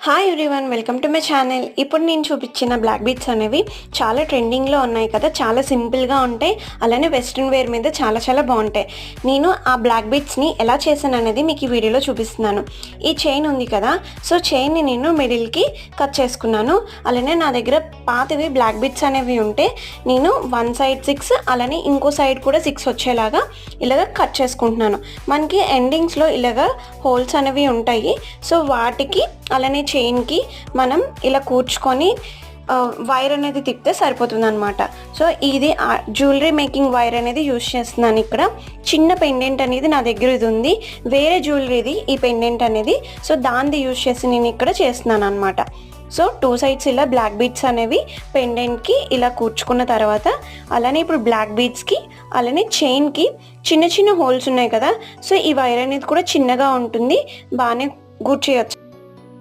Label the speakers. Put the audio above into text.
Speaker 1: Hi everyone, welcome to my channel. ఇప్పుడు నేను చూపించిన బ్లాక్ బీడ్స్ అనేవి చాలా ట్రెండింగ్లో ఉన్నాయి కదా, చాలా సింపుల్గా ఉంటాయి. అలానే వెస్ట్రన్ వేర్ మీద చాలా బాగుంటాయి. నేను ఆ బ్లాక్ బీడ్స్ని ఎలా చేశాను అనేది మీకు ఈ వీడియోలో చూపిస్తున్నాను. ఈ చైన్ ఉంది కదా, సో చైన్ని నేను మిడిల్కి కట్ చేసుకున్నాను. అలానే నా దగ్గర పాతవి బ్లాక్ బీడ్స్ అనేవి ఉంటే నేను వన్ సైడ్ 6 అలానే ఇంకో సైడ్ కూడా 6 వచ్చేలాగా ఇలాగ కట్ చేసుకుంటున్నాను. మనకి ఎండింగ్స్లో ఇలాగ హోల్స్ అనేవి ఉంటాయి. సో వాటికి అలానే చైన్కి మనం ఇలా కూర్చుకొని వైర్ అనేది తిప్పితే సరిపోతుంది అనమాట. సో ఇది జ్యువెలరీ మేకింగ్ వైర్ అనేది యూజ్ చేస్తున్నాను. ఇక్కడ చిన్న పెండెంట్ అనేది నా దగ్గర ఇది ఉంది, వేరే జ్యువెలరీది ఈ పెండెంట్ అనేది. సో దాన్ని యూజ్ చేసి నేను ఇక్కడ చేస్తున్నాను అనమాట. సో 2 సైడ్స్ ఇలా బ్లాక్ బీడ్స్ అనేవి పెండెంట్కి ఇలా కూర్చుకున్న తర్వాత, అలానే ఇప్పుడు బ్లాక్ బీడ్స్కి అలానే చైన్కి చిన్న హోల్స్ ఉన్నాయి కదా, సో ఈ వైర్ అనేది కూడా చిన్నగా ఉంటుంది, బాగానే గుర్తు చేయొచ్చు.